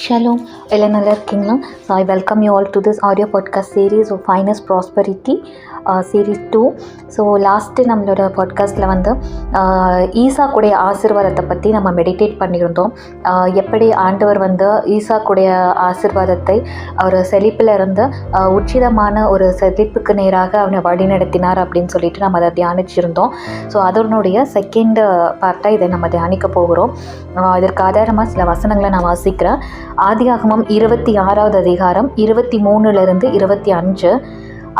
Shalom, Elena இருக்கீங்களா? So I welcome you all to this audio podcast series of Finest Prosperity series 2. So last நம்மளோட பாட்காஸ்ட்டில் வந்து ஈசாக்குடைய ஆசீர்வாதத்தை பற்றி நம்ம மெடிடேட் பண்ணியிருந்தோம். எப்படி ஆண்டவர் வந்து ஈசாக்குடைய ஆசீர்வாதத்தை அவர் செழிப்பில் இருந்து உச்சிதமான ஒரு செழிப்புக்கு நேராக அவனை வழிநடத்தினார் அப்படின்னு சொல்லிட்டு நம்ம அதை தியானிச்சிருந்தோம். ஸோ அதனுடைய செகண்ட் பார்ட்டாக இதை நம்ம தியானிக்க போகிறோம். இதற்கு ஆதாரமாக சில வசனங்களை நான் வாசிக்கிறேன். ஆதியாகமம் 26வது அதிகாரம் 23லிருந்து 25.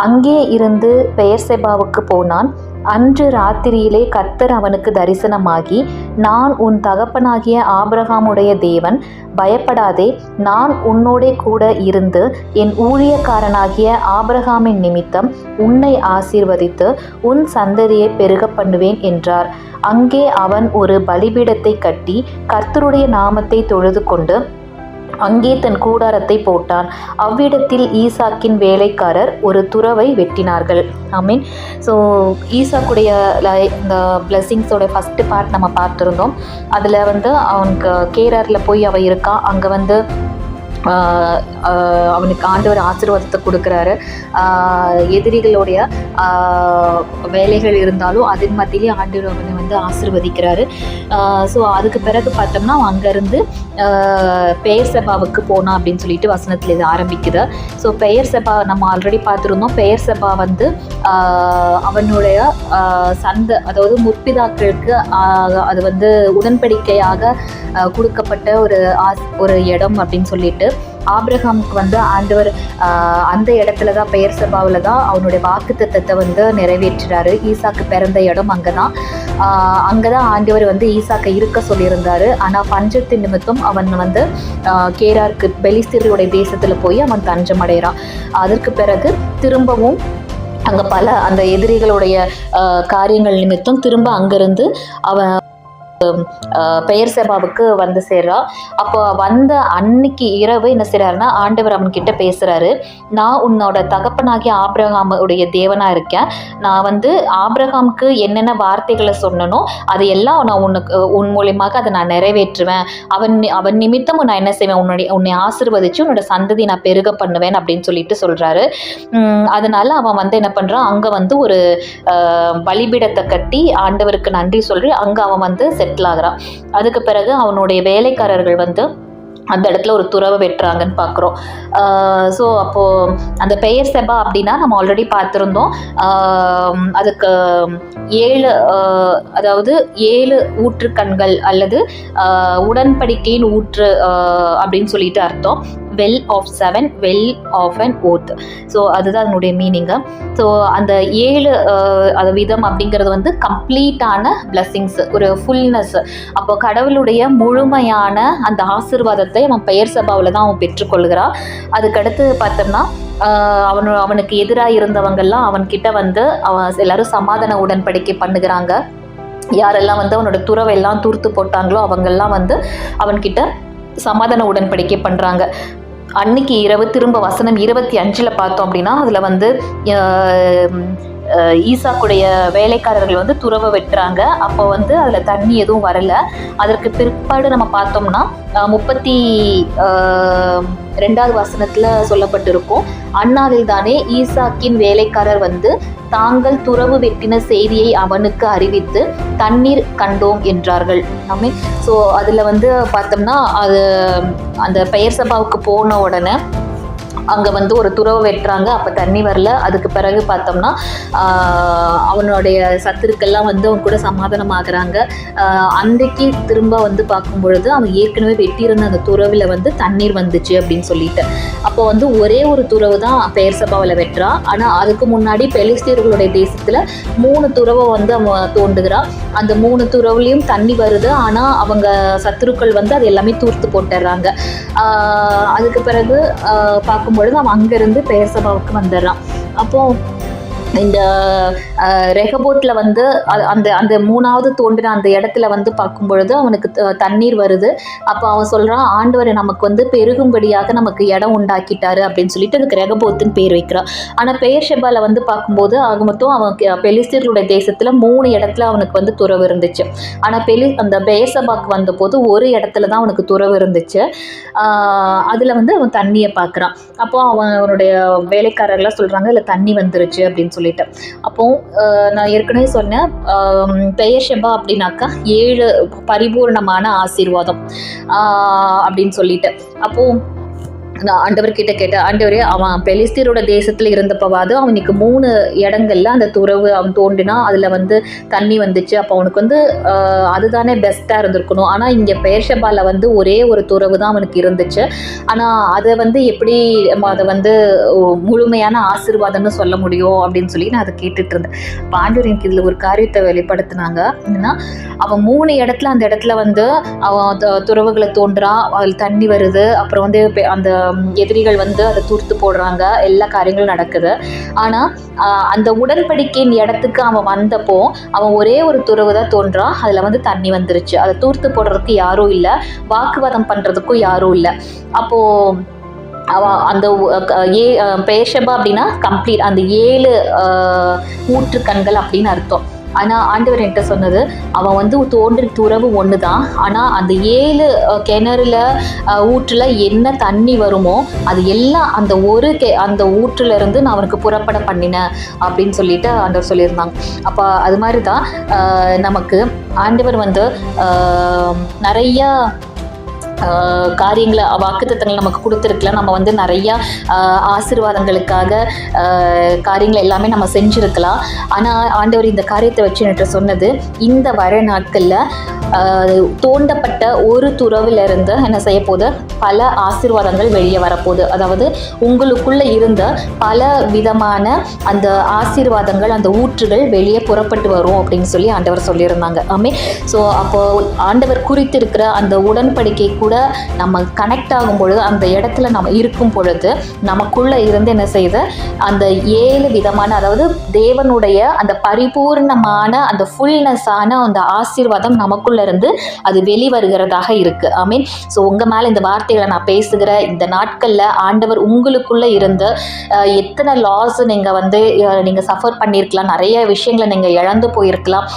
அங்கே இருந்து பெயர்செபாவுக்கு போனான். அன்று ராத்திரியிலே கர்த்தர் அவனுக்கு தரிசனமாகி, நான் உன் தகப்பனாகிய ஆபிரகாமுடைய தேவன், பயப்படாதே, நான் உன்னோடே கூட இருந்து என் ஊழியக்காரனாகிய ஆபிரகாமின் நிமித்தம் உன்னை ஆசீர்வதித்து உன் சந்ததியை பெருக பண்ணுவேன் என்றார். அங்கே அவன் ஒரு பலிபீடத்தை கட்டி கர்த்தருடைய நாமத்தை தொழுது கொண்டு அங்கே தன் கூடாரத்தை போட்டான். அவ்விடத்தில் ஈசாக்கின் வேலைக்காரர் ஒரு துறவை வெட்டினார்கள். ஆமீன். ஸோ ஈசாக்குடைய இந்த பிளெஸிங்ஸோட ஃபஸ்ட்டு பார்ட் நம்ம பார்த்துருந்தோம். அதில் வந்து அவனுக்கு கேராரில் போய் அவன் இருக்கான். அங்கே வந்து அவனுக்கு ஆண்டவர் ஆசீர்வாதத்தை கொடுக்குறாரு. எதிரிகளுடைய வேலைகள் இருந்தாலும் அதன் மத்தியிலே ஆண்டவர் அவனை வந்து ஆசீர்வதிக்கிறாரு. ஸோ அதுக்கு பிறகு பார்த்தோம்னா அவன் அங்கேருந்து பெயர்செபாவுக்கு போனான் அப்படின்னு சொல்லிட்டு வசனத்தில் இது ஆரம்பிக்குது. ஸோ பெயர்செபா நம்ம ஆல்ரெடி பார்த்துருந்தோம். பெயர்செபா வந்து அவனுடைய அதாவது முற்பிதாக்களுக்கு அது வந்து உடன்படிக்கையாக கொடுக்கப்பட்ட ஒரு இடம் அப்படின்னு சொல்லிட்டு ஆபிரகாமுக்கு வந்து ஆண்டவர் அந்த இடத்துல தான் பெயர்செபாவில் தான் அவனுடைய வாக்குத்தத்தத்தை வந்து நிறைவேற்றுறாரு. ஈசாக்கு பிறந்த இடம் அங்கே தான் ஆண்டவர் வந்து ஈசாக்கை இருக்க சொல்லியிருந்தாரு. ஆனால் பஞ்சத்தின் நிமித்தம் அவன் வந்து கேராருக்கு பெலிஸ்தீர்களுடைய தேசத்தில் போய் அவன் தஞ்சம் அடைகிறான். அதற்கு பிறகு திரும்பவும் அங்கே பல அந்த எதிரிகளுடைய காரியங்கள் நிமித்தம் திரும்ப அங்கிருந்து அவன் பெயர்செபாவுக்கு வந்து சேர்றா. அப்போ வந்த அன்னைக்கு இரவு என்ன செய்றாருன்னா, ஆண்டவர் அவன்கிட்ட பேசுறாரு. நான் உன்னோட தகப்பனாகிய ஆபிரகாமுடைய தேவனா இருக்கேன். நான் வந்து ஆபிரகாமுக்கு என்னென்ன வார்த்தைகளை சொன்னனோ அதையெல்லாம் நான் உன் மூலியமாக அதை நான் நிறைவேற்றுவேன். அவன் நிமித்தம் நான் என்ன செய்வேன், உன்னை ஆசீர்வதிச்சு உன்னோட சந்ததி நான் பெருக பண்ணுவேன் அப்படின்னு சொல்லிட்டு சொல்றாரு. அதனால அவன் வந்து என்ன பண்றான், அங்க வந்து ஒரு பலிபீடத்தை கட்டி ஆண்டவருக்கு நன்றி சொல்லி அங்க அவன் வந்து செட்டில் ஆகுறான். அதுக்கு பிறகு அவனுடைய வேலைக்காரர்கள் வந்து அந்த இடத்துல ஒரு துறவை வெட்டுறாங்கன்னு பார்க்குறோம். ஸோ அப்போது அந்த பெயர்செபா அப்படின்னா நம்ம ஆல்ரெடி பார்த்துருந்தோம். அதுக்கு 7 ஊற்றுக்கண்கள் அல்லது உடன்படிக்கையின் ஊற்று அப்படின்னு சொல்லிட்டு அர்த்தம். Well of 7, well of an oath. So அதுதான் அதனுடைய மீனிங்கு. ஸோ அந்த 7 விதம் அப்படிங்கிறது வந்து கம்ப்ளீட்டான பிளெஸிங்ஸ், ஒரு ஃபுல்னஸ். அப்போ கடவுளுடைய முழுமையான அந்த ஆசீர்வாதத்தை அவன் பெயர்செபாவில் தான் அவன் பெற்றுக்கொள்கிறான். அதுக்கடுத்து பார்த்தோம்னா அவனுக்கு எதிராக இருந்தவங்கெல்லாம் அவன்கிட்ட வந்து எல்லாரும் சமாதான உடன்படிக்கை பண்ணுகிறாங்க. யாரெல்லாம் வந்து அவனோட துறவெல்லாம் தூர்த்து போட்டாங்களோ அவங்கெல்லாம் வந்து அவன்கிட்ட சமாதான உடன்படிக்கை பண்ணுறாங்க. அன்னைக்கு இரவு திரும்ப வசனம் 25 பார்த்தோம் அப்படின்னா அதில் வந்து ஈசாக்குடைய வேலைக்காரர்கள் வந்து துறவை வெட்டுறாங்க. அப்போ வந்து அதில் தண்ணி எதுவும் வரலை. அதற்கு பிற்பாடு நம்ம பார்த்தோம்னா 32வது வசனத்தில் சொல்லப்பட்டிருக்கும், அந்நாளில் தானே ஈசாக்கின் வேலைக்காரர் வந்து தாங்கள் துறவு வெட்டின செய்தியை அவனுக்கு அறிவித்து தண்ணீர் கண்டோம் என்றார்கள். ஆமென். ஸோ அதில் வந்து பார்த்தோம்னா அது அந்த பெயர்செபாவுக்கு போன உடனே அங்கே வந்து ஒரு துறவை வெட்டுறாங்க. அப்போ தண்ணி வரல. அதுக்கு பிறகு பார்த்தோம்னா அவனுடைய சத்துருக்கெல்லாம் வந்து அவன் கூட சமாதானம் ஆகுறாங்க. அன்றைக்கு திரும்ப வந்து பார்க்கும் பொழுது அவன் ஏற்கனவே வெட்டியிருந்த அந்த துறவில் வந்து தண்ணீர் வந்துச்சு அப்படின்னு சொல்லிட்டு. அப்போ வந்து ஒரே ஒரு துறவு தான் பெயர்செபாவில் வெட்டுறான். ஆனால் அதுக்கு முன்னாடி பெலிஸ்தீர்களுடைய தேசத்தில் 3 துறவை வந்து அவன் தோண்டுகிறான். அந்த 3 துறவுலையும் தண்ணி வருது. ஆனால் அவங்க சத்துருக்கள் வந்து அது எல்லாமே தூர்த்து போட்டுடுறாங்க. அதுக்கு பிறகு பார்க்கும்பொழுது அவன் அங்கேருந்து பெயர்செபாவுக்கு வந்துடுறான். அப்போது இந்த ரெகபோத்தில் வந்து அந்த அந்த 3வது தோன்றின அந்த இடத்துல வந்து பார்க்கும் பொழுது அவனுக்கு தண்ணீர் வருது. அப்போ அவன் சொல்கிறான், ஆண்டவர் நமக்கு வந்து பெருகும்படியாக நமக்கு இடம் உண்டாக்கிட்டாரு அப்படின்னு சொல்லிட்டு அதுக்கு ரெகபோத்துன்னு பேர் வைக்கிறான். ஆனால் பெயர்ஷெபாவில் வந்து பார்க்கும்போது ஆக மொத்தம் அவன் பெலிஸ்தீர்களுடைய தேசத்தில் 3 இடத்துல அவனுக்கு வந்து துறவு இருந்துச்சு. ஆனால் அந்த பெயர்ஷெபாக்கு வந்தபோது ஒரு இடத்துல தான் அவனுக்கு துறவு இருந்துச்சு. அதில் வந்து அவன் தண்ணியை பார்க்குறான். அப்போ அவனுடைய வேலைக்காரர்கள்லாம் சொல்கிறாங்க, இல்லை தண்ணி வந்துருச்சு அப்படின்னு சொல்லிட்டு. அப்போ நான் ஏற்கனவே சொன்னேன், பெயர்ஷெபா அப்படின்னாக்கா 7 பரிபூர்ணமான ஆசீர்வாதம் அப்படின்னு சொல்லிட்டு. அப்போ நான் ஆண்டவர்கிட்ட கேட்டேன், ஆண்டவரே அவன் பெலிஸ்தீரோட தேசத்தில் இருந்தப்பவாது அவனுக்கு 3 இடங்கள்ல அந்த துறவு அவன் தோண்டினா அதில் வந்து தண்ணி வந்துச்சு. அப்போ அவனுக்கு வந்து அதுதானே பெஸ்ட்டாக இருந்திருக்கணும். ஆனால் இங்கே பெயர்ஷெபாவில் வந்து ஒரே ஒரு துறவு தான் அவனுக்கு இருந்துச்சு. ஆனால் அதை வந்து எப்படி அதை வந்து முழுமையான ஆசீர்வாதம்னு சொல்ல முடியும் அப்படின்னு சொல்லி நான் அதை கேட்டுட்டு இருந்தேன். இப்போ ஆண்டவர் எனக்கு இதில் ஒரு காரியத்தை வெளிப்படுத்தினாங்க. என்னன்னா, அவன் 3 இடத்துல அந்த இடத்துல வந்து அவன் துறவுகளை தோன்றான், அதில் தண்ணி வருது. அப்புறம் வந்து அந்த எதிரிகள் வந்து அதை தூர்த்து போடுறாங்க, எல்லா காரியங்களும் நடக்குது. ஆனால் அந்த உடன்படிக்கையின் இடத்துக்கு அவன் வந்தப்போ அவன் ஒரே ஒரு துறவு தான் தோன்றான், அதில் வந்து தண்ணி வந்துருச்சு. அதை தூர்த்து போடுறதுக்கு யாரும் இல்லை, வாக்குவாதம் பண்ணுறதுக்கும் யாரும் இல்லை. அப்போது அந்த பெயர்ஷெபா அப்படின்னா கம்ப்ளீட் அந்த 7 ஊற்றுக்கண்கள் அப்படின்னு அர்த்தம். ஆனால் ஆண்டவர் என்கிட்ட சொன்னது, அவன் வந்து தோன்றி துறவு ஒன்று தான். ஆனால் அந்த 7 கிணறுல ஊற்றில் என்ன தண்ணி வருமோ அது எல்லாம் அந்த அந்த ஊற்றுல இருந்து நான் அவனுக்கு புறப்பட பண்ணினேன் அப்படின்னு சொல்லிட்டு ஆண்டவர் சொல்லியிருந்தாங்க. அப்போ அது மாதிரி தான் நமக்கு ஆண்டவர் வந்து நிறையா காரியங்களை வாக்குத்தத்தங்கள் நமக்கு கொடுத்துருக்கலாம். நம்ம வந்து நிறையா ஆசீர்வாதங்களுக்காக காரியங்களை எல்லாமே நம்ம செஞ்சுருக்கலாம். ஆனால் ஆண்டவர் இந்த காரியத்தை வச்சு என்கிட்ட சொன்னது, இந்த வர நாட்களில் தோண்டப்பட்ட ஒரு துறவிலிருந்து என்ன செய்ய போகுது, பல ஆசீர்வாதங்கள் வெளியே வரப்போகுது. அதாவது உங்களுக்குள்ளே இருந்த பல விதமான அந்த ஆசீர்வாதங்கள், அந்த ஊற்றுகள் வெளியே புறப்பட்டு வரும் அப்படின்னு சொல்லி ஆண்டவர் சொல்லியிருந்தாங்க. ஸோ அப்போது ஆண்டவர் குறித்திருக்கிற அந்த உடன்படிக்கை கூட நம்ம கனெக்ட் ஆகும் பொழுது, அந்த இடத்துல நம்ம இருக்கும் பொழுது நமக்குள்ளே இருந்து என்ன செய்யுது, அந்த 7 விதமான, அதாவது தேவனுடைய அந்த பரிபூர்ணமான அந்த ஃபுல்னஸான அந்த ஆசீர்வாதம் நமக்குள்ள இருந்து அது வெளிவருகிறதாக இருக்கு. ஆமீன். ஸோ உங்க மேல இந்த வார்த்தைகளை நான் பேசுகிற இந்த நாட்கள்ல ஆண்டவர் உங்களுக்குள்ள இருந்து எத்தனை லாஸ் நீங்க சஃபர் பண்ணியிருக்கலாம், நிறைய விஷயங்களை நீங்க இழந்து போயிருக்கலாம்,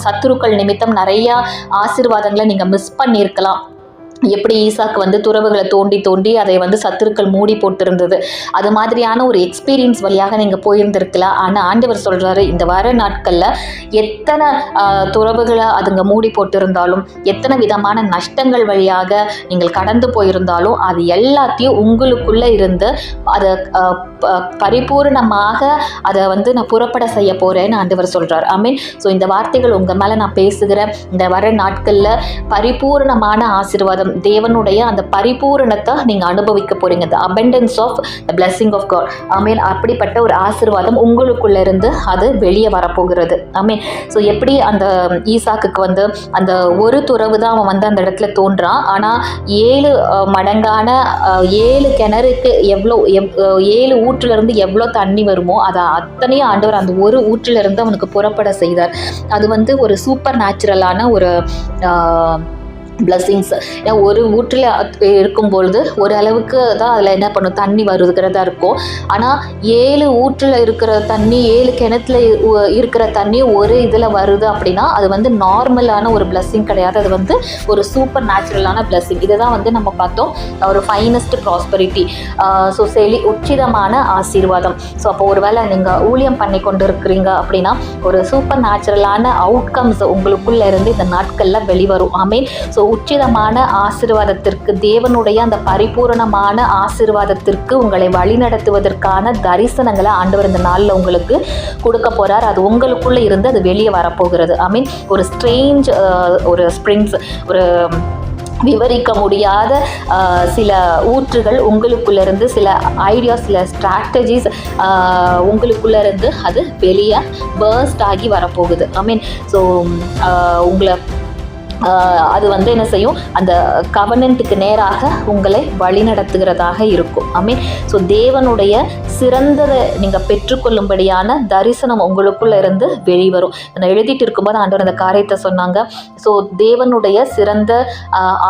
சத்துருக்கள் நிமித்தம் நிறைய ஆசீர்வாதங்களை நீங்க மிஸ் பண்ணியிருக்கலாம். எப்படி ஈசாக்கு வந்து துறவுகளை தோண்டி அதை வந்து சத்துருக்கள் மூடி போட்டிருந்தது, அது மாதிரியான ஒரு எக்ஸ்பீரியன்ஸ் வழியாக நீங்கள் போயிருந்திருக்கலாம். ஆனால் ஆண்டவர் சொல்கிறாரு, இந்த வர நாட்களில் எத்தனை துறவுகளை அதுங்க மூடி போட்டிருந்தாலும், எத்தனை விதமான நஷ்டங்கள் வழியாக நீங்கள் கடந்து போயிருந்தாலும், அது எல்லாத்தையும் உங்களுக்குள்ளே இருந்து அதை பரிபூர்ணமாக அதை வந்து நான் புறப்பட செய்ய போகிறேன்னு ஆண்டவர் சொல்கிறார். ஆமீன். ஸோ இந்த வார்த்தைகள் உங்கள் மேலே நான் பேசுகிறேன். இந்த வர நாட்களில் பரிபூர்ணமான ஆசீர்வாதம், தேவனுடைய அந்த பரிபூரணத்தை நீங்கள் அனுபவிக்க போகிறீங்க. The abundance of the blessing of God. ஆமீன். அப்படிப்பட்ட ஒரு ஆசீர்வாதம் உங்களுக்குள்ள இருந்து அது வெளியே வரப்போகிறது. ஆமீன். ஸோ எப்படி அந்த ஈசாக்குக்கு வந்து அந்த ஒரு துறவு தான் அவன் வந்து அந்த இடத்துல தோன்றான். ஆனால் 7 மடங்கான 7 கிணறுக்கு எவ்வளோ 7 ஊற்றிலிருந்து எவ்வளோ தண்ணி வருமோ அதை அத்தனையும் ஆண்டவர் அந்த ஒரு ஊற்றிலிருந்து அவனுக்கு புறப்பட செய்தார். அது வந்து ஒரு சூப்பர் நேச்சுரலான ஒரு பிளஸ்ஸிங்ஸ். ஏன்னா ஒரு ஊற்றில் இருக்கும்பொழுது ஒரு அளவுக்கு தான் அதில் என்ன பண்ணும், தண்ணி வருகிறதா இருக்கும். ஆனால் 7 ஊற்றில் இருக்கிற தண்ணி, 7 கிணத்துல இருக்கிற தண்ணி ஒரு இதில் வருது அப்படின்னா அது வந்து நார்மலான ஒரு பிளஸ்ஸிங் கிடையாது, அது வந்து ஒரு சூப்பர் நேச்சுரலான பிளஸ்ஸிங். இதை தான் வந்து நம்ம பார்த்தோம், ஒரு ஃபைனஸ்ட் ப்ராஸ்பரிட்டி. ஸோ உச்சிதமான ஆசீர்வாதம். ஸோ அப்போ ஒரு வேளை நீங்கள் ஊழியம் பண்ணி கொண்டு இருக்கிறீங்க அப்படின்னா ஒரு சூப்பர் நேச்சுரலான அவுட்கம்ஸ் உங்களுக்குள்ளே இருந்து இந்த நாட்களில் வெளிவரும். ஆமீன். ஸோ உச்சிதமான ஆசீர்வாதத்திற்கு, தேவனுடைய அந்த பரிபூரணமான ஆசீர்வாதத்திற்கு உங்களை வழிநடத்துவதற்கான தரிசனங்களை ஆண்டவர் இந்த நாளில் உங்களுக்கு கொடுக்க போகிறார். அது உங்களுக்குள்ளே இருந்து அது வெளியே வரப்போகிறது. ஐ மீன் ஒரு ஸ்ட்ரேஞ்ச் ஒரு ஸ்ப்ரிங்ஸ், ஒரு விவரிக்க முடியாத சில ஊற்றுகள் உங்களுக்குள்ளேருந்து, சில ஐடியாஸ், சில ஸ்ட்ராட்டஜிஸ் உங்களுக்குள்ளேருந்து அது வெளியே பர்ஸ்ட் ஆகி வரப்போகுது. ஐ மீன் ஸோ உங்களை அது வந்து என்ன செய்யும், அந்த கவனன்ட்டுக்கு நேராக உங்களை வழிநடத்துகிறதாக இருக்கும். ஆமீன். ஸோ தேவனுடைய சிறந்ததை நீங்கள் பெற்றுக்கொள்ளும்படியான தரிசனம் உங்களுக்குள்ள இருந்து வெளிவரும். நான் எழுதிட்டு இருக்கும்போது ஆண்டவர் அந்த காரியத்தை சொன்னாங்க. ஸோ தேவனுடைய சிறந்த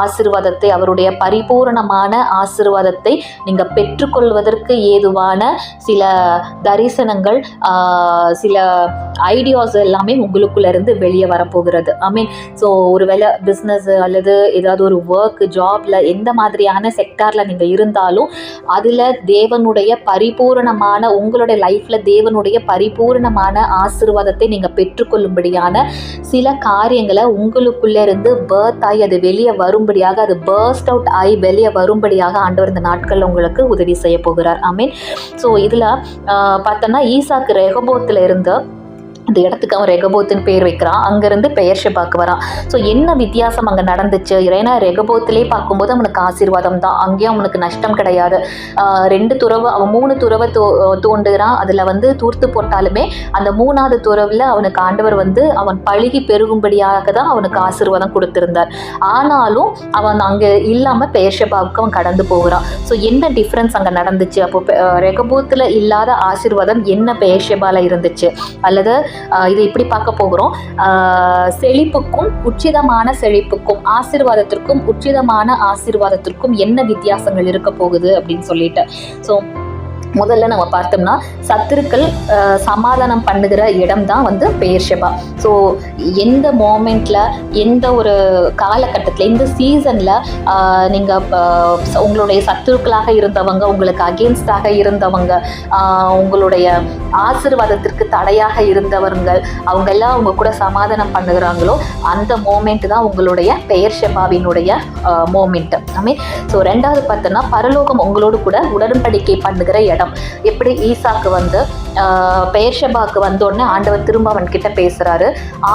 ஆசீர்வாதத்தை, அவருடைய பரிபூரணமான ஆசீர்வாதத்தை நீங்கள் பெற்றுக்கொள்வதற்கு ஏதுவான சில தரிசனங்கள், சில ஐடியாஸ் எல்லாமே உங்களுக்குள்ள இருந்து வெளியே வரப்போகிறது. ஆமீன். ஸோ ஒருவேளை பிஸ்னஸ் அல்லது ஏதாவது ஒரு ஒர்க், ஜாப்ல எந்த மாதிரியான செக்டார்ல நீங்க இருந்தாலும் அதுல தேவனுடைய பரிபூரணமான, உங்களுடைய லைஃப்ல தேவனுடைய பரிபூரணமான ஆசீர்வாதத்தை நீங்க பெற்றுக்கொள்ளும்படியான சில காரியங்களை உங்களுக்குள்ள இருந்து பர்த் ஆகி அது வெளியே வரும்படியாக, அது பர்ஸ்ட் அவுட் ஆகி வெளியே வரும்படியாக ஆண்டவர் இந்த நாட்கள்ல உங்களுக்கு உதவி செய்ய போகிறார். ஆமீன். ஸோ இதுல பார்த்தோன்னா ஈசாக்கு ரெகோபோத்துல இருந்து இந்த இடத்துக்கு அவன் ரெகபோத்துன்னு பேர் வைக்கிறான். அங்கேருந்து பெயர்ஷெபாக்கு வரான். ஸோ என்ன வித்தியாசம் அங்கே நடந்துச்சு? ஏன்னா ரெகபோத்திலே பார்க்கும்போது அவனுக்கு ஆசீர்வாதம் தான், அங்கேயும் அவனுக்கு நஷ்டம் கிடையாது. 2 துறவு, அவன் 3 துறவை தோண்டுகிறான். அதில் வந்து தூர்த்து போட்டாலுமே அந்த 3ஆவது துறவில் அவனுக்கு ஆண்டவர் வந்து அவன் பழுகி பெருகும்படியாக தான் அவனுக்கு ஆசீர்வாதம் கொடுத்திருந்தார். ஆனாலும் அவன் அங்கே இல்லாமல் பெயர்ஷெபாவுக்கு அவன் கடந்து போகிறான். ஸோ என்ன டிஃப்ரென்ஸ் அங்கே நடந்துச்சு? அப்போ ரெகபோத்தில் இல்லாத ஆசீர்வாதம் என்ன பெயர்ஷெபால இருந்துச்சு? அல்லது இதை இப்படி பார்க்க போகிறோம். செழிப்புக்கும் உச்சிதமான செழிப்புக்கும், ஆசீர்வாதத்திற்கும் உச்சிதமான ஆசீர்வாதத்திற்கும் என்ன வித்தியாசங்கள் இருக்க போகுது அப்படின்னு சொல்லிட்டு. ஸோ முதல்ல நம்ம பார்த்தோம்னா சத்துருக்கள் சமாதானம் பண்ணுகிற இடம் தான் வந்து பெயர்ஷெபா. ஸோ எந்த மோமெண்ட்ல, எந்த ஒரு காலகட்டத்தில், எந்த சீசன்ல நீங்கள் உங்களுடைய சத்துருக்களாக இருந்தவங்க, உங்களுக்கு அகேன்ஸ்டாக இருந்தவங்க, உங்களுடைய ஆசீர்வாதத்திற்கு தடையாக இருந்தவர்கள், அவங்கெல்லாம் அவங்க கூட சமாதானம் பண்ணுகிறாங்களோ அந்த மோமெண்ட் தான் உங்களுடைய பெயர்ஷெபாவினுடைய மோமெண்ட். ஆமீன். ஸோ 2வது பார்த்தோன்னா பரலோகம் உங்களோடு கூட உடன்படிக்கை பண்ணுகிற இடம். எப்படி ஈசாக்கு வந்து பெயர்ஷெபாக்கு வந்தோடனே ஆண்டவர் திரும்ப அவன் கிட்ட பேசுறாரு.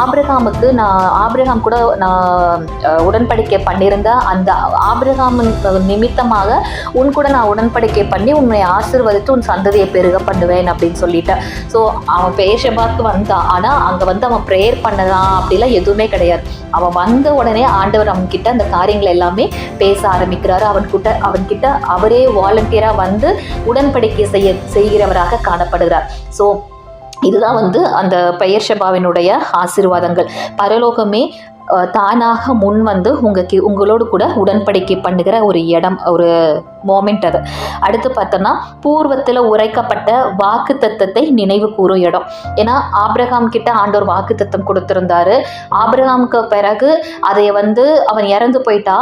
ஆபிரகாம் கூட நான் உடன்படிக்கை பண்ணியிருந்த அந்த ஆபிரகாம் நிமித்தமாக உன் கூட நான் உடன்படிக்கை பண்ணி உன்னை ஆசீர்வதித்து உன் சந்ததியை பெருக பண்ணுவேன் அப்படின்னு சொல்லிட்டேன். ஸோ அவன் பெயர்ஷெபாக்கு வந்தான். ஆனால் அங்கே வந்து அவன் ப்ரேயர் பண்ணதான் அப்படிலாம் எதுவுமே கிடையாது. அவன் வந்த உடனே ஆண்டவர் அவன்கிட்ட அந்த காரியங்கள் எல்லாமே பேச ஆரம்பிக்கிறாரு. அவன்கிட்ட அவரே வாலண்டியராக வந்து உடன்படிக்கை செய்கிறவராக காணப்படுகிறார். ஸோ இதுதான் வந்து அந்த பெயர்ஷெபாவினுடைய ஆசீர்வாதங்கள். பரலோகமே தானாக முன் வந்து உங்களோடு கூட உடன்படிக்கை பண்ணுகிற ஒரு இடம், ஒரு மோமெண்ட் அது. அடுத்து பார்த்தோன்னா பூர்வத்தில் உரைக்கப்பட்ட வாக்கு தத்தத்தை நினைவு கூறும் இடம். ஏன்னா ஆபிரகாம் கிட்ட ஆண்டவர் வாக்கு தத்தம் கொடுத்திருந்தாரு. ஆபிரகாமுக்கு பிறகு அதை வந்து அவன் இறந்து போயிட்டா,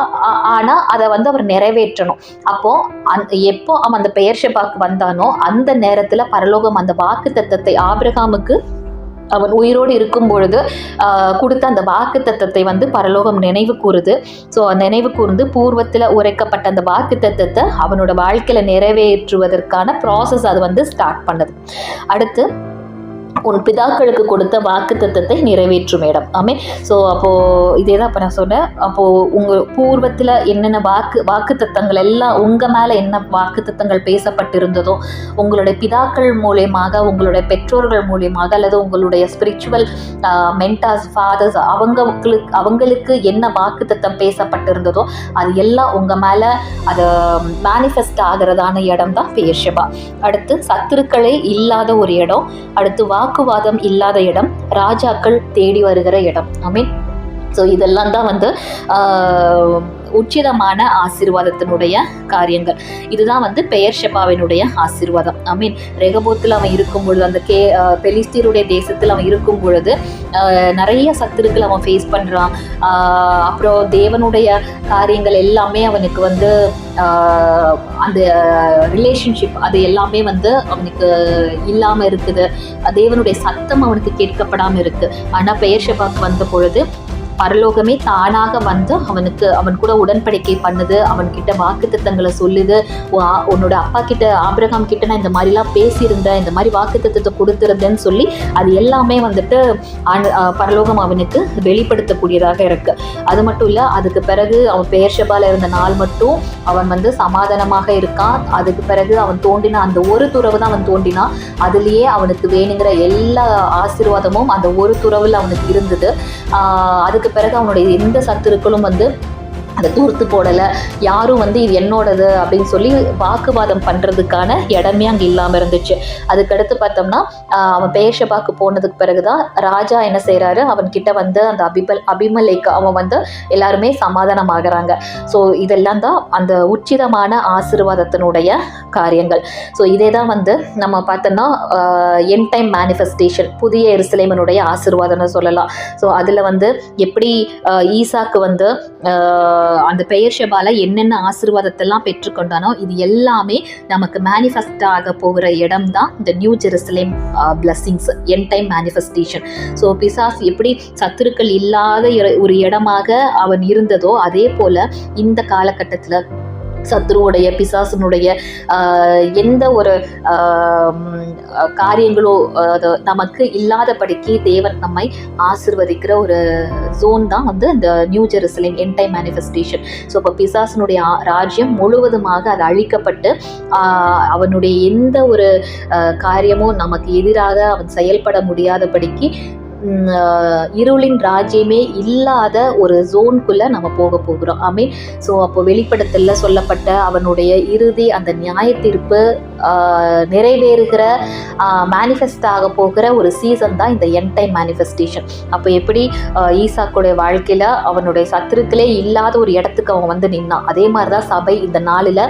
ஆனால் அதை வந்து அவர் நிறைவேற்றணும். அப்போ எப்போ அவன் அந்த பெயர்ஷெபாக்கு வந்தானோ அந்த நேரத்தில் பரலோகம் அந்த வாக்கு தத்தத்தை ஆபிரகாமுக்கு அவன் உயிரோடு இருக்கும் பொழுது கொடுத்த அந்த வாக்கு தத்தத்தை வந்து பரலோகம் நினைவு கூறுது. ஸோ நினைவு கூர்ந்து பூர்வத்தில் உரைக்கப்பட்ட அந்த வாக்கு தத்தத்தை அவனோட வாழ்க்கையில் நிறைவேற்றுவதற்கான ப்ராசஸ் அது வந்து ஸ்டார்ட் பண்ணுது. அடுத்து உன் பிதாக்களுக்கு கொடுத்த வாக்கு தத்தத்தை நிறைவேற்றும் இடம். ஆமே. ஸோ அப்போது இதே தான் இப்போ நான் சொன்னேன். அப்போது உங்கள் பூர்வத்தில் என்னென்ன வாக்கு தத்தங்கள் எல்லாம் உங்கள் மேலே என்ன வாக்கு தத்தங்கள் பேசப்பட்டிருந்ததோ, உங்களுடைய பிதாக்கள் மூலியமாக, உங்களுடைய பெற்றோர்கள் மூலியமாக, அல்லது உங்களுடைய ஸ்பிரிச்சுவல் மென்டார்ஸ், ஃபாதர்ஸ், அவங்களுக்கு என்ன வாக்கு தத்தம் பேசப்பட்டிருந்ததோ அது எல்லாம் உங்கள் மேலே அதை மேனிஃபெஸ்ட் ஆகிறதான இடம் தான் பெயர்ஷெபா. அடுத்து சத்துருக்களே இல்லாத ஒரு இடம். அடுத்து வாக்குவாதம் இல்லாத இடம், ராஜாக்கள் தேடி வருகிற இடம். ஆமீன். ஸோ இதெல்லாம் தான் வந்து உச்சிதமான ஆசீர்வாதத்தினுடைய காரியங்கள். இதுதான் வந்து பெயர்ஷெபாவினுடைய ஆசீர்வாதம். ஐ ரெகபோத்தில் அவன் இருக்கும் பொழுது, அந்த பெலிஸ்தீருடைய தேசத்தில் அவன் இருக்கும் பொழுது நிறைய சத்துருக்கள் அவன் ஃபேஸ் பண்ணுறான். அப்புறம் தேவனுடைய காரியங்கள் எல்லாமே அவனுக்கு வந்து அந்த ரிலேஷன்ஷிப் அது எல்லாமே வந்து அவனுக்கு இல்லாமல் இருக்குது. தேவனுடைய சத்தம் அவனுக்கு கேட்கப்படாமல் இருக்குது. ஆனால் பெயர்ஷெபாக்கு வந்த பொழுது பரலோகமே தானாக வந்து அவன் கூட உடன்படிக்கை பண்ணுது, அவன்கிட்ட வாக்கு தத்தங்களை சொல்லுது. உன்னோட அப்பா கிட்ட, ஆபிரகாம் கிட்ட நான் இந்த மாதிரிலாம் பேசியிருந்தேன், இந்த மாதிரி வாக்கு தத்தத்தை கொடுத்துருந்தேன்னு சொல்லி அது எல்லாமே வந்துட்டு பரலோகம் அவனுக்கு வெளிப்படுத்தக்கூடியதாக இருக்கு. அது மட்டும் இல்லை, அதுக்கு பிறகு அவன் பெயர்ஷெபால இருந்த நாள் மட்டும் அவன் வந்து சமாதானமாக இருக்கான். அதுக்கு பிறகு அவன் தோண்டினா அந்த ஒரு துறவு தான் அவன் தோண்டினான். அதுலேயே அவனுக்கு வேணுங்கிற எல்லா ஆசீர்வாதமும் அந்த ஒரு துறவில் அவனுக்கு இருந்தது. அது அதுக்கு பிறகு அவனுடைய எந்த சத்துருக்களும் வந்து அதை தூர்த்து போடலை, யாரும் வந்து இது என்னோடது அப்படின்னு சொல்லி வாக்குவாதம் பண்ணுறதுக்கான இடமே அங்கே இல்லாமல் இருந்துச்சு. அதுக்கடுத்து பார்த்தோம்னா அவன் பெயர்ஷெபாக்கு போனதுக்கு பிறகுதான் ராஜா என்ன செய்கிறாரு, அவன்கிட்ட வந்து அந்த அபிமலேக்கு அவன் வந்து எல்லாருமே சமாதானம் ஆகிறாங்க. ஸோ இதெல்லாம் தான் அந்த உச்சிதமான ஆசீர்வாதத்தினுடைய காரியங்கள். ஸோ இதே தான் வந்து நம்ம பார்த்தோம்னா எண்ட் டைம் மேனிஃபெஸ்டேஷன், புதிய எருசலேமினுடைய ஆசீர்வாதம்னு சொல்லலாம். ஸோ அதில் வந்து எப்படி ஈசாக்கு வந்து அந்த பெயர்ஷெபால என்னென்ன ஆசீர்வாதத்தெல்லாம் பெற்றுக்கொண்டானோ இது எல்லாமே நமக்கு மேனிஃபெஸ்ட் ஆக போகிற இடம் தான் இந்த new Jerusalem blessings, end time manifestation. So பிசாஸ் எப்படி சத்துருக்கள் இல்லாத ஒரு இடமாக அவன் இருந்ததோ அதே போல இந்த காலகட்டத்தில் சத்ருவுடைய பிசாசனுடைய எந்த ஒரு காரியங்களோ அது நமக்கு இல்லாதபடிக்கு தேவன் நம்மை ஆசிர்வதிக்கிற ஒரு ஜோன் தான் வந்து இந்த new Jerusalem end time manifestation. So இப்போ பிசாசனுடைய ராஜ்யம் முழுவதுமாக அது அழிக்கப்பட்டு அவனுடைய எந்த ஒரு காரியமும் நமக்கு எதிராக அவன் செயல்பட முடியாதபடிக்கு இருளின் ராஜ்யமே இல்லாத ஒரு ஜோனுக்குள்ள நம்ம போக போகிறோம். ஆமீன். ஸோ அப்போ வெளிப்படத்தில் சொல்லப்பட்ட அவனுடைய இறுதி அந்த நியாய தீர்ப்பு நிறைவேறுகிற மேனிஃபெஸ்ட் ஆக போகிற ஒரு சீசன் தான் இந்த எண்ட் டைம் மேனிஃபெஸ்டேஷன். அப்போ எப்படி ஈசாக்குடைய வாழ்க்கையில் அவனுடைய சத்துருக்களே இல்லாத ஒரு இடத்துக்கு அவன் வந்து நின்னான், அதே மாதிரி தான் சபை இந்த நாளில்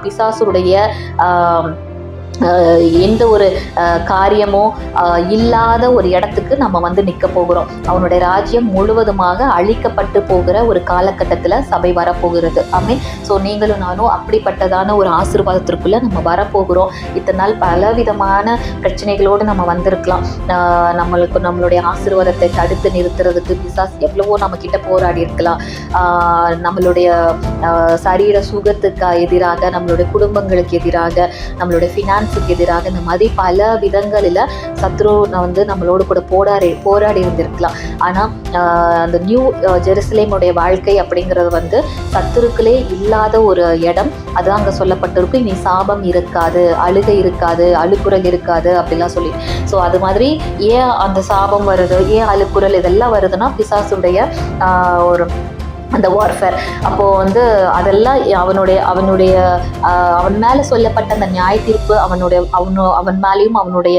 பிசாசுடைய எந்த ஒரு காரியமோ இல்லாத ஒரு இடத்துக்கு நம்ம வந்து நிற்க போகிறோம். அவனுடைய ராஜ்யம் முழுவதுமாக அழிக்கப்பட்டு போகிற ஒரு காலகட்டத்தில் சபை வரப்போகிறது. ஆமீன். ஸோ நீங்களும் நானும் அப்படிப்பட்டதான ஒரு ஆசீர்வாதத்திற்குள்ளே நம்ம வரப்போகிறோம். இத்தனை நாள் பலவிதமான பிரச்சனைகளோடு நம்ம வந்திருக்கலாம். நம்மளுடைய ஆசீர்வாதத்தை தடுத்து நிறுத்துறதுக்கு பிசாஸ் எவ்வளவோ நம்ம கிட்ட போராடி இருக்கலாம். நம்மளுடைய சரீர சுகத்துக்கு எதிராக, நம்மளுடைய குடும்பங்களுக்கு எதிராக, நம்மளுடைய ஃபினான்ஸுக்கு எதிராக, இந்த மாதிரி பல விதங்களில் சத்ரு வந்து நம்மளோடு கூட போராடி இருந்திருக்கலாம். ஆனால் அந்த நியூ ஜெருசலேமுடைய வாழ்க்கை அப்படிங்கிறது வந்து சத்துருக்களே இல்லாத ஒரு இடம். அதுதான் அங்கே சொல்லப்பட்டிருக்கு. இனி சாபம் இருக்காது, அழுகை இருக்காது, அழுக்குறல் இருக்காது அப்படிலாம் சொல்லி. ஸோ அது மாதிரி ஏன் அந்த சாபம் வருது, ஏன் அழுக்குறல் இதெல்லாம் வருதுன்னா பிசாசுடைய ஒரு அந்த வார்ஃபேர். அப்போது வந்து அதெல்லாம் அவன் மேலே சொல்லப்பட்ட அந்த நியாய தீர்ப்பு அவன் மேலேயும் அவனுடைய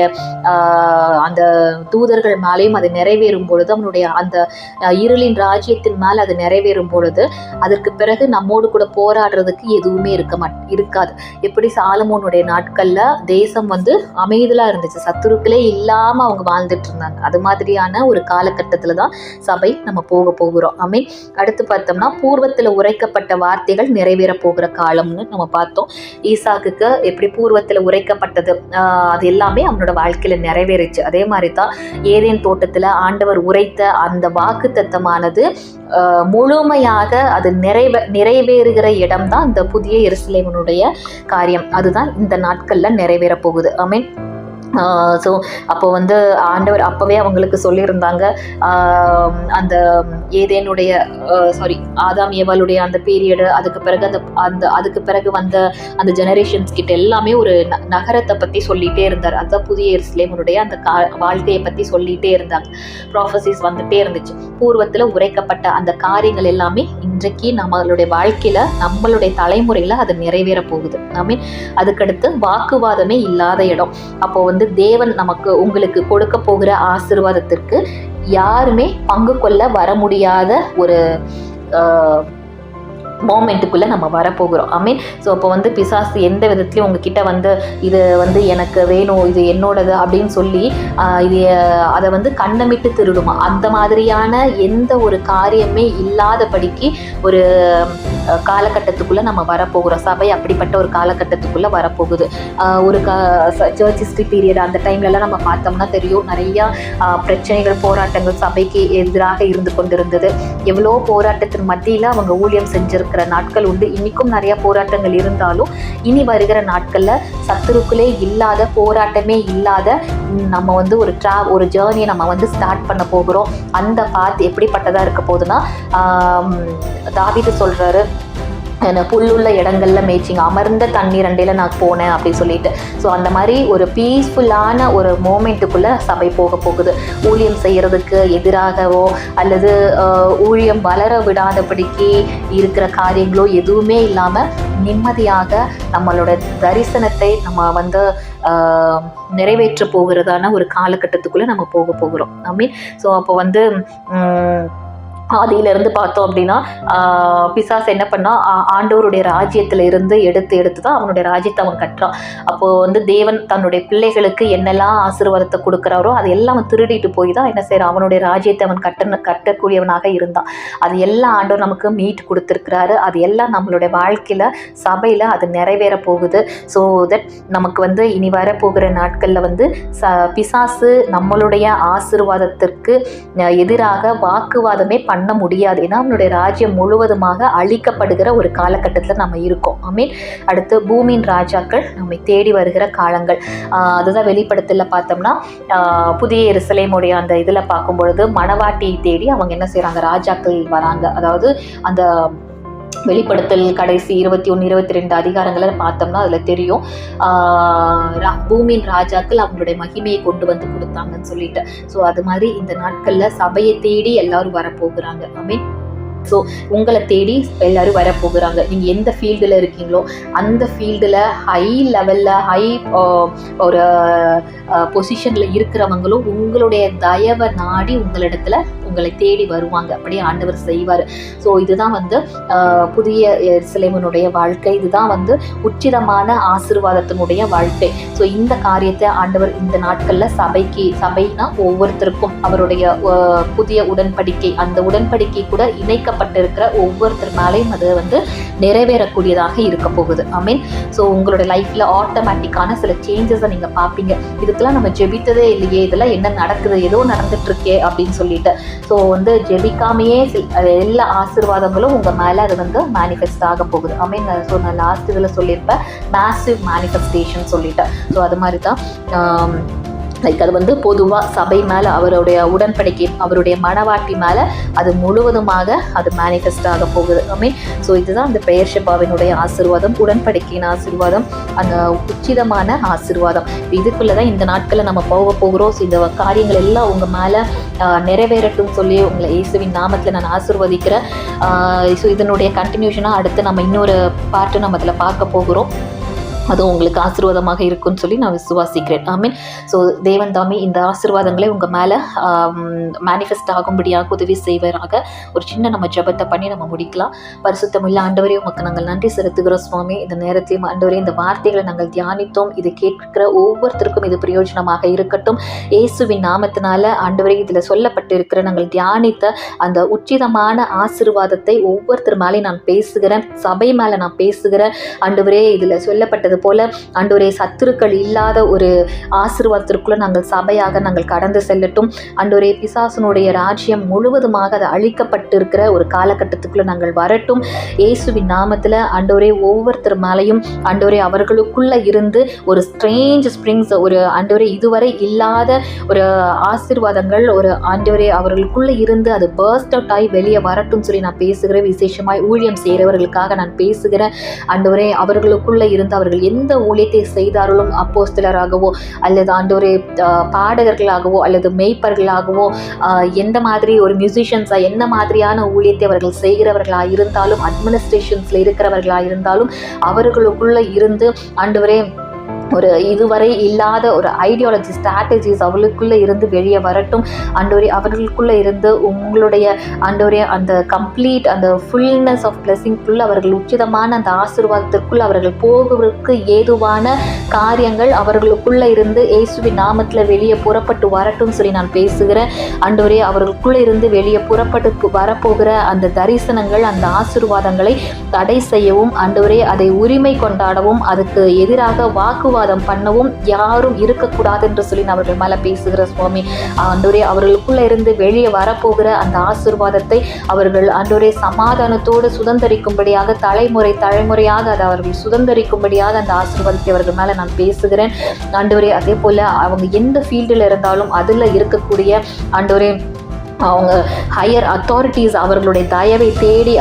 அந்த தூதர்கள் மேலேயும் அது நிறைவேறும் பொழுது, அவனுடைய அந்த இருளின் ராஜ்யத்தின் மேலே அது நிறைவேறும் பொழுது அதற்கு பிறகு நம்மோடு கூட போராடுறதுக்கு எதுவுமே இருக்காது. எப்படி சாலமோனுடைய நாட்களில் தேசம் வந்து அமைதியாக இருந்துச்சு, சத்துருக்களே இல்லாமல் அவங்க வாழ்ந்துட்டு இருந்தாங்க. அது மாதிரியான ஒரு காலகட்டத்தில் தான் சபை நம்ம போகிறோம். ஆமீன். அடுத்து பார்த்தோம்னா பூர்வத்தில் உரைக்கப்பட்ட வார்த்தைகள் நிறைவேற போகிற காலம்னு நம்ம பார்த்தோம். ஈசாக்குக்கு எப்படி பூர்வத்தில் உரைக்கப்பட்டது அது எல்லாமே அவனோட வாழ்க்கையில் நிறைவேறிச்சு. அதே மாதிரி தான் ஏதேன் தோட்டத்தில் ஆண்டவர் உரைத்த அந்த வாக்குத்தத்தமானது முழுமையாக அது நிறைவேறுகிற இடம் தான் இந்த புதிய எருசலேமினுடைய காரியம். அதுதான் இந்த நாட்களில் நிறைவேற போகுது. ஆமீன். ஸோ அப்போ வந்து ஆண்டவர் அப்போவே அவங்களுக்கு சொல்லியிருந்தாங்க, அந்த ஏதேனுடைய ஆதாம் ஏவாளுடைய அந்த பீரியடு, அதுக்கு பிறகு வந்த அந்த ஜெனரேஷன்ஸ் கிட்ட எல்லாமே ஒரு நகரத்தை பற்றி சொல்லிகிட்டே இருந்தார். அதுதான் புதிய எருசலேமுடைய அந்த வாழ்க்கையை பற்றி சொல்லிகிட்டே இருந்தாங்க. ப்ராஃபசிஸ் வந்துகிட்டே இருந்துச்சு. பூர்வத்தில் உரைக்கப்பட்ட அந்த காரியங்கள் எல்லாமே இன்றைக்கு நம்மளுடைய வாழ்க்கையில், நம்மளுடைய தலைமுறையில் அது நிறைவேற போகுது. ஐ மீன், அதுக்கடுத்து வாக்குவாதமே இல்லாத இடம். அப்போ வந்து தேவன் உங்களுக்கு கொடுக்க போகிற ஆசீர்வாதத்திற்கு யாருமே பங்கு கொள்ள வர முடியாத ஒரு மோமெண்ட்டுக்குள்ளே நம்ம வரப்போகிறோம். ஆமீன். ஸோ அப்போ வந்து பிசாசு எந்த விதத்துலையும் உங்ககிட்ட வந்து இது வந்து எனக்கு வேணும், இது என்னோடது அப்படின்னு சொல்லி அதை வந்து கண்ணமிட்டு திருடுமா, அந்த மாதிரியான எந்த ஒரு காரியமே இல்லாதபடிக்கு ஒரு காலகட்டத்துக்குள்ளே நம்ம வரப்போகிறோம். சபை அப்படிப்பட்ட ஒரு காலகட்டத்துக்குள்ளே வரப்போகுது. ஒரு சர்ச் ஹிஸ்ட்ரி பீரியட் அந்த டைம்லலாம் நம்ம பார்த்தோம்னா தெரியும், நிறையா பிரச்சனைகள், போராட்டங்கள் சபைக்கு எதிராக இருந்து கொண்டிருந்தது. எவ்வளோ போராட்டத்தின் மத்தியில் அவங்க ஊழியம் செஞ்சிருக்கிற நாட்கள் உண்டு. இன்றைக்கும் நிறையா போராட்டங்கள் இருந்தாலும் இனி வருகிற நாட்களில் சத்துருக்களே இல்லாத, போராட்டமே இல்லாத நம்ம வந்து ஒரு ஜேர்னியை நம்ம வந்து ஸ்டார்ட் பண்ண போகிறோம். அந்த பாத் எப்படிப்பட்டதாக இருக்க போகுதுன்னா, தாவீது சொல்கிறாரு, புல்லுள்ள இடங்கள்ல மேய்ச்சிங்க, அமர்ந்த தண்ணீர் அண்டையில் நான் போனேன் அப்படின்னு சொல்லிட்டு. ஸோ அந்த மாதிரி ஒரு பீஸ்ஃபுல்லான ஒரு மோமெண்ட்டுக்குள்ளே சபை போகுது. ஊழியம் செய்கிறதுக்கு எதிராகவோ அல்லது ஊழியம் வளர விடாதபடிக்கு இருக்கிற காரியங்களோ எதுவுமே இல்லாமல் நிம்மதியாக நம்மளோட தரிசனத்தை நம்ம நிறைவேற்ற போகிறதான ஒரு காலகட்டத்துக்குள்ளே நம்ம போகிறோம். ஐ மீன் ஸோ அப்போ ஆதியிலிருந்து பார்த்தோம் அப்படின்னா பிசாசு என்ன பண்ணா, ஆண்டவருடைய ராஜ்யத்தில் இருந்து எடுத்து தான் அவனுடைய ராஜ்யத்தை அவன் கட்டுறான். அப்போது தேவன் தன்னுடைய பிள்ளைகளுக்கு என்னெல்லாம் ஆசீர்வாதத்தை கொடுக்குறாரோ அது எல்லாம் திருடிட்டு போய் தான் என்ன செய்யறான், அவனுடைய ராஜ்யத்தை அவன் கட்டக்கூடியவனாக இருந்தான். அது எல்லாம் ஆண்டவர் நமக்கு மீட் கொடுத்துருக்கிறாரு. அது எல்லாம் நம்மளுடைய வாழ்க்கையில் சபையில் அது நிறைவேற போகுது. ஸோ தட் நமக்கு இனி வரப்போகிற நாட்களில் பிசாசு நம்மளுடைய ஆசீர்வாதத்திற்கு எதிராக வாக்குவாதமே பண்ண முடியாது. ஏன்னா அவனுடைய ராஜ்யம் முழுவதுமாக அழிக்கப்படுகிற ஒரு காலகட்டத்தில் நம்ம இருக்கோம். ஆமீன். அடுத்து பூமியின் ராஜாக்கள் நம்மை தேடி வருகிற காலங்கள். அதுதான் வெளிப்படுத்தல பார்த்தோம்னா புதிய எருசலேமுடைய அந்த இதில் பார்க்கும்பொழுது மணவாட்டியை தேடி அவங்க என்ன செய்கிறாங்க, ராஜாக்கள் வராங்க. அதாவது அந்த வெளிப்படுத்தல் கடைசி 21, 22 அதிகாரங்களை பார்த்தோம்னா அதில் தெரியும், பூமியின் ராஜாக்கள் அவங்களுடைய மகிமையை கொண்டு கொடுத்தாங்கன்னு சொல்லிட்டு. ஸோ அது மாதிரி இந்த நாட்களில் சபையை தேடி எல்லாரும் வரப்போகிறாங்க. ஐ மீன் ஸோ உங்களை தேடி எல்லோரும் வரப்போகிறாங்க. நீங்கள் எந்த ஃபீல்டில் இருக்கீங்களோ அந்த ஃபீல்டில் ஹை லெவலில் ஒரு பொசிஷனில் இருக்கிறவங்களும் உங்களுடைய தயவை நாடி உங்களை தேடி வருவாங்க. அப்படியே ஆண்டவர் செய்வார். ஸோ இதுதான் புதிய எருசலேமினுடைய வாழ்க்கை. இதுதான் உச்சிதமான ஆசீர்வாதத்தினுடைய வாழ்க்கை. ஸோ இந்த காரியத்தை ஆண்டவர் இந்த நாட்களில் சபைனா ஒவ்வொருத்தருக்கும் அவருடைய புதிய உடன்படிக்கை, அந்த உடன்படிக்கை கூட இணைக்கப்பட்டிருக்கிற ஒவ்வொருத்தர் மேலேயும் அது நிறைவேறக்கூடியதாக இருக்க போகுது. ஐ மீன் ஸோ உங்களோட லைஃப்பில் ஆட்டோமேட்டிக்கான சில சேஞ்சஸை நீங்கள் பார்ப்பீங்க. இதுக்கெல்லாம் நம்ம ஜெபித்ததே இல்லையே, இதெல்லாம் என்ன நடக்குது, ஏதோ நடந்துட்டு இருக்கே அப்படின்னு சொல்லிட்டு. ஸோ ஜெபிக்காமையே எல்லா ஆசீர்வாதங்களும் உங்கள் மேலே அது மேனிஃபெஸ்ட் ஆக போகுது. ஐ மீன் ஸோ நான் லாஸ்ட் இதில் சொல்லியிருப்பேன் மேசிவ் மேனிஃபெஸ்டேஷன் சொல்லிட்டு. ஸோ அது மாதிரி தான் அது பொதுவாக சபை மேலே அவருடைய உடன்படிக்கை, அவருடைய மணவாட்டி மேலே அது முழுவதுமாக அது மேனிஃபெஸ்ட் ஆக போகுது. ஐ மீன் ஸோ இதுதான் அந்த பெயர் ஷெபாவினுடைய ஆசீர்வாதம், உடன்படிக்கையின் ஆசீர்வாதம், அந்த உச்சிதமான ஆசீர்வாதம். இதுக்குள்ளே தான் இந்த நாட்களில் நம்ம போகிறோம். ஸோ இந்த காரியங்கள் எல்லாம் உங்கள் மேலே நிறைவேறட்டும் சொல்லி உங்களை இயேசுவின் நாமத்தில் நான் ஆசீர்வதிக்கிறேன். ஸோ இதனுடைய கண்டினியூஷனாக அடுத்து நம்ம இன்னொரு பாட்டு நம்ம அதில் பார்க்க போகிறோம். அதுவும் உங்களுக்கு ஆசீர்வாதமாக இருக்குன்னு சொல்லி நான் விசுவாசிக்கிறேன். ஐ மீன் ஸோ தேவன் தாமே இந்த ஆசீர்வாதங்களை உங்கள் மேலே மேனிஃபெஸ்ட் ஆகும்படியாக உதவி செய்வராக. ஒரு சின்ன நம்ம ஜெபத்தை பண்ணி நம்ம முடிக்கலாம். பரிசுத்தமுள்ள ஆண்டவரே, உமக்கு நாங்கள் நன்றி செலுத்துகிறோம் சுவாமி. இந்த நேரத்தையும் ஆண்டவரே, இந்த வார்த்தைகளை நாங்கள் தியானித்தோம். இதை கேட்கிற ஒவ்வொருத்தருக்கும் இது பிரயோஜனமாக இருக்கட்டும். இயேசுவின் நாமத்தினால ஆண்டவரே, இதில் சொல்லப்பட்டிருக்கிற நாங்கள் தியானித்த அந்த உச்சிதமான ஆசீர்வாதத்தை ஒவ்வொருத்தர் மேலே நான் பேசுகிறேன், சபை மேலே நான் பேசுகிறேன். ஆண்டவரே, இதில் சொல்லப்பட்டது போல ஆண்டவரே, சத்துருக்கள் இல்லாத ஒரு ஆசீர்வாதத்திற்குள்ள நாங்கள் சபையாக நாங்கள் கடந்து செல்லட்டும். ஆண்டவரே, பிசாசனுடைய ராஜ்யம் முழுவதுமாக அது அழிக்கப்பட்டிருக்கிற ஒரு காலகட்டத்துக்குள்ள நாங்கள் வரட்டும். இயேசுவின் நாமத்தில் ஆண்டவரே, ஒவ்வொருத்தர் மேலையும் ஆண்டவரே அவர்களுக்குள்ள இருந்து ஒரு ஸ்ட்ரேஞ்ச் ஸ்ப்ரிங்ஸ், ஒரு ஆண்டவரே இதுவரை இல்லாத ஒரு ஆசீர்வாதங்கள், ஒரு ஆண்டவரே அவர்களுக்குள்ள இருந்து அது பர்ஸ்ட் அவுட் ஆகி வெளியே வரட்டும் சொல்லி நான் பேசுகிறேன். விசேஷமாய் ஊழியம் செய்கிறவர்களுக்காக நான் பேசுகிறேன். ஆண்டவரே, அவர்களுக்குள்ள இருந்து அவர்கள் எந்த ஊழியத்தை செய்தார்களோ, அப்போஸ்தலராகவோ அல்லது ஆண்டவரே பாடகர்களாகவோ அல்லது மேய்ப்பர்களாகவோ எந்த மாதிரி ஒரு மியூசிஷியன்ஸாக என்ன மாதிரியான ஊழியத்தை அவர்கள் செய்கிறவர்களாக இருந்தாலும், அட்மினிஸ்ட்ரேஷன்ஸில் இருக்கிறவர்களாக இருந்தாலும் அவர்களுக்குள்ள இருந்து ஆண்டவரே ஒரு இதுவரை இல்லாத ஒரு ஐடியாலஜி, ஸ்ட்ராட்டஜிஸ் அவர்களுக்குள்ளே இருந்து வெளியே வரட்டும். ஆண்டவரே, அவர்களுக்குள்ளே இருந்து உங்களுடைய ஆண்டவரே அந்த கம்ப்ளீட் அந்த ஃபுல்னஸ் ஆஃப் பிளஸிங்குள்ள அவர்கள் உச்சிதமான அந்த ஆசீர்வாதத்திற்குள் அவர்கள் போகுவதற்கு ஏதுவான காரியங்கள் அவர்களுக்குள்ளே இருந்து இயேசுவின் நாமத்தில் வெளியே புறப்பட்டு வரட்டும் சொல்லி நான் பேசுகிறேன். ஆண்டவரே, அவர்களுக்குள்ளே இருந்து வெளியே புறப்பட்டு வரப்போகிற அந்த தரிசனங்கள், அந்த ஆசீர்வாதங்களை தடை செய்யவும், ஆண்டவரே அதை உரிமை கொண்டாடவும், அதுக்கு எதிராக வாக்குவாதம் பண்ணவும் யாரும் இருக்கக்கூடாது என்று சொல்லி நான் அவர்கள் மேலே பேசுகிற சுவாமி. ஆண்டவரே, அவர்களுக்குள்ள இருந்து வெளியே வரப்போகிற அந்த ஆசீர்வாதத்தை அவர்கள் ஆண்டவரே சமாதானத்தோடு சுதந்திரிக்கும்படியாக, தலைமுறையாக அதை அவர்கள் சுதந்திரிக்கும்படியாக அந்த ஆசீர்வாதத்தை அவர்கள் மேலே நான் பேசுகிறேன். ஆண்டவரே, அதே போல அவங்க எந்த ஃபீல்டில் இருந்தாலும் அதில் இருக்கக்கூடிய ஆண்டவரே அவங்க ஹையர் அத்தாரிட்டிஸ் அவர்களுடைய தயவை தேடி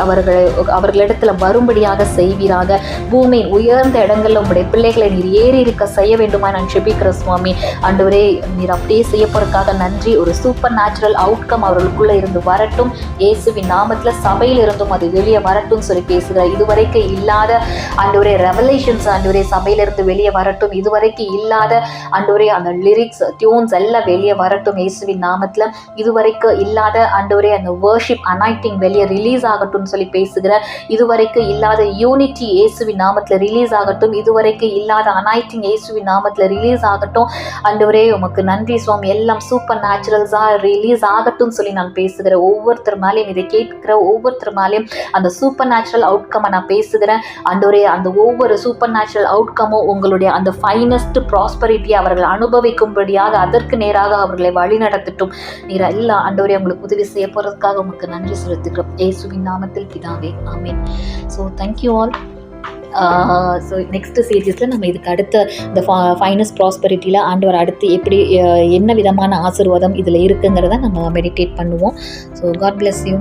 அவர்களிடத்தில் வரும்படியாக செய்வீராக. பூமியின் உயர்ந்த இடங்களில் உங்களுடைய பிள்ளைகளை நீர் ஏறி இருக்க செய்ய வேண்டுமா நான் ஜெபிக்கிற சுவாமி. ஆண்டவரே, நீர் அப்படியே செய்ய போறதுக்காக நன்றி. ஒரு சூப்பர் நேச்சுரல் அவுட்கம் அவர்களுக்குள்ளே இருந்து வரட்டும். இயேசுவின் நாமத்தில் சபையில் இருந்தும் அது வெளியே வரட்டும் சொல்லி பேசுகிறார். இதுவரைக்கும் இல்லாத ஆண்டவரே ரெவலேஷன்ஸ் ஆண்டவரே சபையிலிருந்து வெளியே வரட்டும். இதுவரைக்கும் இல்லாத ஆண்டவரே அந்த லிரிக்ஸ் டியூன்ஸ் எல்லாம் வெளியே வரட்டும் இயேசுவின் நாமத்தில். இதுவரைக்கும் இல்லாத ஆண்டவரே அந்த வர்ஷிப் அனாயிட்டிங் வெளியே ரிலீஸ் ஆகட்டும்னு சொல்லி பேசுகிறார். இதுவரைக்கும் இல்லாத யூனிட்டி இயேசுவின் நாமத்தில் ரிலீஸ் ஆகட்டும். இதுவரைக்கும் இல்லாத அனாயிட்டிங் இயேசுவின் நாமத்தில் ரிலீஸ் ஆகட்டும். ஆண்டவரே உமக்கு நன்றி சுவாமி. எல்லாம் சூப்பர் நேச்சுரல்ஸாக ரிலீஸ் ஆகட்டும் சொல்லி நான் பேசுகிறேன். ஒவ்வொருத்தர் மேலேயும் இதை கேட்கிற ஒவ்வொருத்தர் மேலேயும் அந்த சூப்பர் நேச்சுரல் அவுட்கம்மை நான் பேசுகிறேன். ஆண்டவரே, அந்த ஒவ்வொரு சூப்பர் நேச்சுரல் அவுட்கமும் உங்களுடைய அந்த ஃபைனஸ்ட் ப்ராஸ்பரிட்டியை அவர்கள் அனுபவிக்கும்படியாக அதற்கு நேராக அவர்களை வழி நடத்தட்டும். நீர் எல்லாம் ஆண்டவரே உங்களுக்கு உதவி செய்ய போகிறதுக்காக உங்களுக்கு நன்றி செலுத்துகிறோம் இயேசுவின் நாமத்தில் பிதாவே, ஆமென். So thank you all. So next சீரீஸில் நம்ம இதுக்கு அடுத்த இந்த ஃபைனஸ்ட் ப்ராஸ்பரிட்டியில் ஆண்டவர் அடுத்து எப்படி என்ன விதமான ஆசீர்வாதம் இதில் இருக்குங்கிறத நம்ம மெடிடேட் பண்ணுவோம். So God bless you.